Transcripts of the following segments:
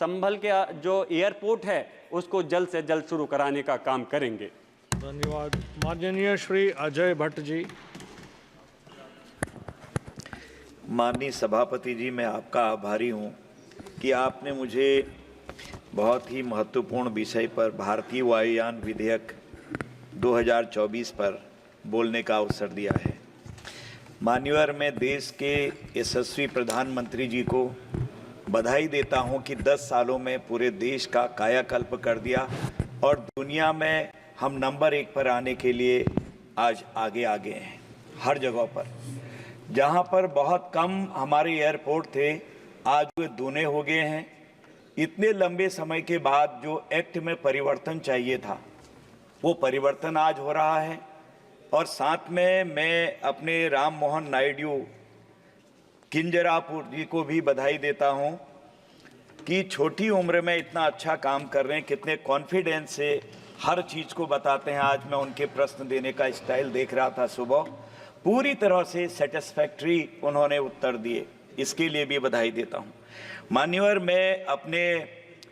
संभल के जो एयरपोर्ट है उसको जल्द से जल्द शुरू कराने का काम करेंगे। धन्यवाद। माननीय श्री अजय भट्ट जी। माननीय सभापति जी, मैं आपका आभारी हूं कि आपने मुझे बहुत ही महत्वपूर्ण विषय पर भारतीय वायुयान विधेयक 2024 पर बोलने का अवसर दिया है। मान्यवर, मैं देश के यशस्वी प्रधानमंत्री जी को बधाई देता हूं कि 10 सालों में पूरे देश का कायाकल्प कर दिया और दुनिया में हम नंबर 1 पर आने के लिए आज आगे हैं। हर जगह पर जहां पर बहुत कम हमारे एयरपोर्ट थे, आज वे दूने हो गए हैं। इतने लंबे समय के बाद जो एक्ट में परिवर्तन चाहिए था, वो परिवर्तन आज हो रहा है। और साथ में मैं अपने राम मोहन नायडू किंजरापुर जी को भी बधाई देता हूं कि छोटी उम्र में इतना अच्छा काम कर रहे हैं, कितने कॉन्फिडेंस से हर चीज़ को बताते हैं। आज मैं उनके प्रश्न देने का स्टाइल देख रहा था सुबह, पूरी तरह से सेटिस्फैक्ट्री उन्होंने उत्तर दिए, इसके लिए भी बधाई देता हूं। मान्यवर, मैं अपने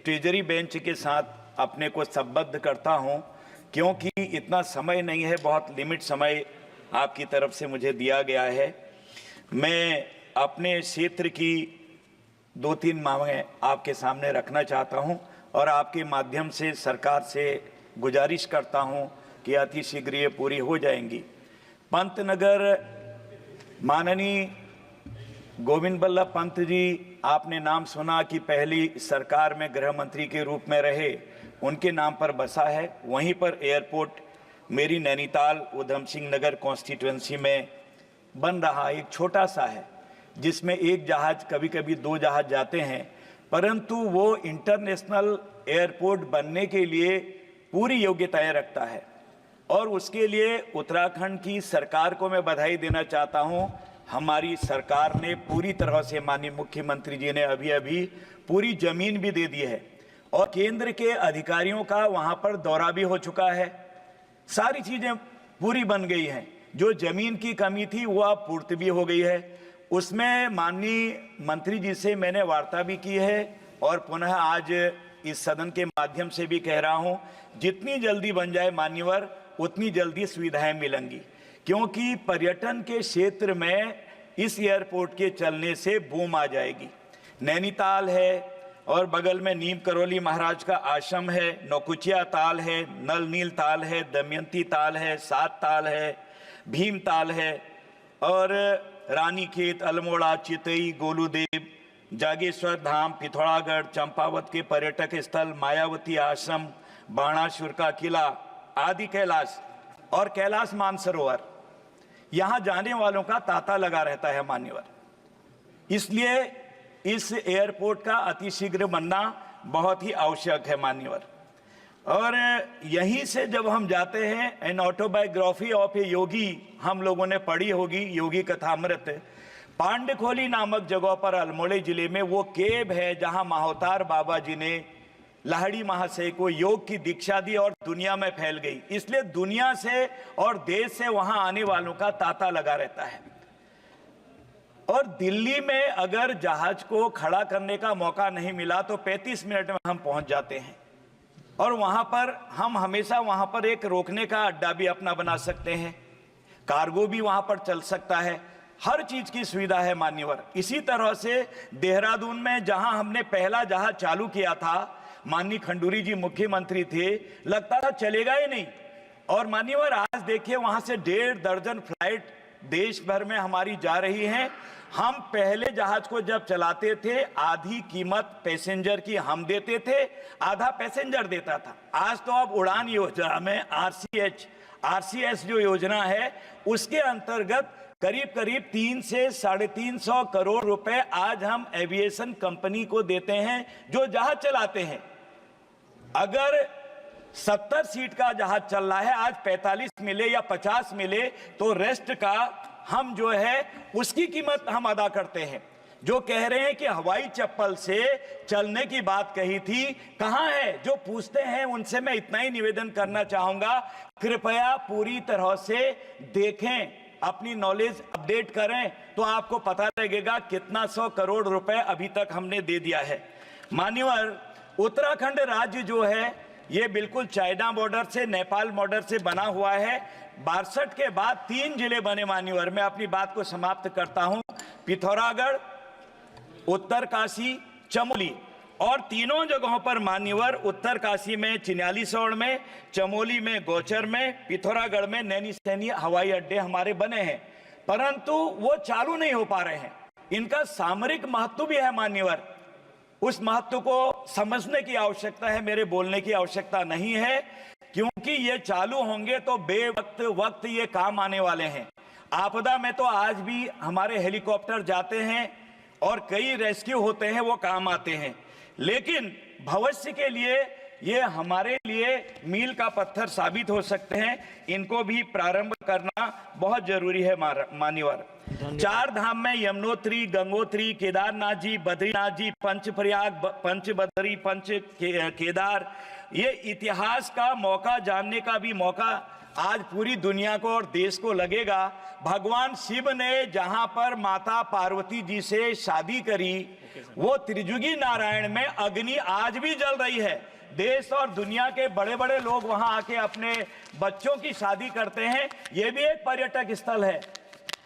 ट्रेजरी बेंच के साथ अपने को संबद्ध करता हूं क्योंकि इतना समय नहीं है, बहुत लिमिट समय आपकी तरफ से मुझे दिया गया है। मैं अपने क्षेत्र की 2-3 मांगें आपके सामने रखना चाहता हूं और आपके माध्यम से सरकार से गुजारिश करता हूं कि अति शीघ्र ये पूरी हो जाएंगी। पंतनगर, माननीय गोविंद बल्लभ पंत जी, आपने नाम सुना कि पहली सरकार में गृह मंत्री के रूप में रहे, उनके नाम पर बसा है। वहीं पर एयरपोर्ट मेरी नैनीताल उधम सिंह नगर कॉन्स्टिट्यूएंसी में बन रहा, एक छोटा सा है जिसमें एक जहाज, कभी कभी 2 जहाज जाते हैं, परंतु वो इंटरनेशनल एयरपोर्ट बनने के लिए पूरी योग्यताएं रखता है। और उसके लिए उत्तराखंड की सरकार को मैं बधाई देना चाहता हूं। हमारी सरकार ने पूरी तरह से, माननीय मुख्यमंत्री जी ने अभी पूरी जमीन भी दे दी है और केंद्र के अधिकारियों का वहां पर दौरा भी हो चुका है। सारी चीजें पूरी बन गई हैं। जो जमीन की कमी थी वो अब पूर्ति भी हो गई है। उसमें माननीय मंत्री जी से मैंने वार्ता भी की है और पुनः आज इस सदन के माध्यम से भी कह रहा हूं, जितनी जल्दी बन जाए मान्यवर, उतनी जल्दी सुविधाएं मिलेंगी, क्योंकि पर्यटन के क्षेत्र में इस एयरपोर्ट के चलने से बूम आ जाएगी। नैनीताल है और बगल में नीम करौली महाराज का आश्रम है, नौकुचिया ताल है, नल नील ताल है, दमयंती ताल है, 7 ताल है, भीम ताल है और रानीखेत, अल्मोड़ा, चितई, गोलूदेव, जागेश्वर धाम, पिथौरागढ़, चंपावत के पर्यटक स्थल, मायावती आश्रम, बाणासुर का किला आदि, कैलाश और कैलाश मानसरोवर, यहां जाने वालों का तांता लगा रहता है मान्यवर। इसलिए इस एयरपोर्ट का अतिशीघ्र बनना बहुत ही आवश्यक है मान्यवर। और यहीं से जब हम जाते हैं, एन ऑटोबायोग्राफी ऑफ ए योगी हम लोगों ने पढ़ी होगी, योगी कथामृत, पांडखोली नामक जगह पर अल्मोड़ा जिले में वो केव है जहां महाअवतार बाबा जी ने लाहिड़ी महाशय को योग की दीक्षा दी और दुनिया में फैल गई। इसलिए दुनिया से और देश से वहां आने वालों का तांता लगा रहता है। और दिल्ली में अगर जहाज को खड़ा करने का मौका नहीं मिला तो 35 मिनट में हम पहुंच जाते हैं और वहां पर हम हमेशा वहां पर एक रोकने का अड्डा भी अपना बना सकते हैं, कार्गो भी वहां पर चल सकता है, हर चीज की सुविधा है मान्यवर। इसी तरह से देहरादून में जहां हमने पहला जहाज चालू किया था, माननीय खंडूरी जी मुख्यमंत्री थे, लगता था चलेगा ही नहीं, और मान्यवर आज देखिए वहां से 1.5 दर्जन फ्लाइट देश भर में हमारी जा रही हैं। हम पहले जहाज को जब चलाते थे, आधी कीमत पैसेंजर की हम देते थे, आधा पैसेंजर देता था। आज तो अब उड़ान योजना में आरसीएस जो योजना है, उसके अंतर्गत करीब 300 से 350 करोड़ रुपए आज हम एविएशन कंपनी को देते हैं जो जहाज चलाते हैं। अगर 70 सीट का जहाज चल रहा है, आज 45 मिले या 50 मिले तो रेस्ट का हम जो है उसकी कीमत हम अदा करते हैं। जो कह रहे हैं कि हवाई चप्पल से चलने की बात कही थी, कहां है? जो पूछते हैं उनसे मैं इतना ही निवेदन करना चाहूंगा, कृपया पूरी तरह से देखें, अपनी नॉलेज अपडेट करें तो आपको पता लगेगा कितना 100 करोड़ रुपए अभी तक हमने दे दिया है। मान्यवर, उत्तराखंड राज्य जो है ये बिल्कुल चाइना बॉर्डर से, नेपाल बॉर्डर से बना हुआ है। 62 के बाद 3 जिले बने मान्यवर। मैं अपनी बात को समाप्त करता हूं। पिथौरागढ़, उत्तरकाशी, चमोली, और तीनों जगहों पर मान्यवर, उत्तरकाशी में चिन्यालीसौड़ में, चमोली में गौचर में, पिथौरागढ़ में नैनीसैनी हवाई अड्डे हमारे बने हैं, परंतु वो चालू नहीं हो पा रहे हैं। इनका सामरिक महत्व भी है मान्यवर, उस महत्व को समझने की आवश्यकता है, मेरे बोलने की आवश्यकता नहीं है, क्योंकि ये चालू होंगे तो वक्त ये काम आने वाले हैं। आपदा में तो आज भी हमारे हेलीकॉप्टर जाते हैं और कई रेस्क्यू होते हैं, वो काम आते हैं, लेकिन भविष्य के लिए ये हमारे लिए मील का पत्थर साबित हो सकते हैं। इनको भी प्रारंभ करना बहुत जरूरी है मान्यवर। 4 धाम में यमुनोत्री, गंगोत्री, केदारनाथ जी, बद्रीनाथ जी, पंचप्रयाग, पंचबदरी, केदार, ये इतिहास का मौका जानने का भी मौका आज पूरी दुनिया को और देश को लगेगा। भगवान शिव ने जहां पर माता पार्वती जी से शादी करी, वो त्रिजुगी नारायण में अग्नि आज भी जल रही है। देश और दुनिया के बड़े बड़े लोग वहां आके अपने बच्चों की शादी करते हैं। ये भी एक पर्यटक स्थल है।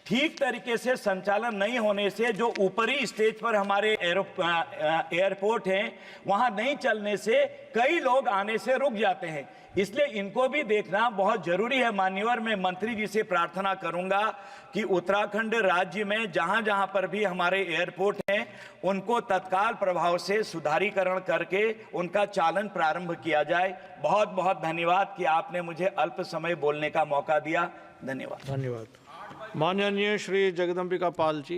ठीक तरीके से संचालन नहीं होने से जो ऊपरी स्टेज पर हमारे एयरपोर्ट हैं, वहां नहीं चलने से कई लोग आने से रुक जाते हैं। इसलिए इनको भी देखना बहुत जरूरी है मान्यवर। मैं मंत्री जी से प्रार्थना करूंगा कि उत्तराखंड राज्य में जहां जहां पर भी हमारे एयरपोर्ट हैं, उनको तत्काल प्रभाव से सुधारीकरण करके उनका चालन प्रारंभ किया जाए। बहुत बहुत धन्यवाद कि आपने मुझे अल्प समय बोलने का मौका दिया। धन्यवाद। धन्यवाद। माननीय श्री जगदम्बिका पाल जी।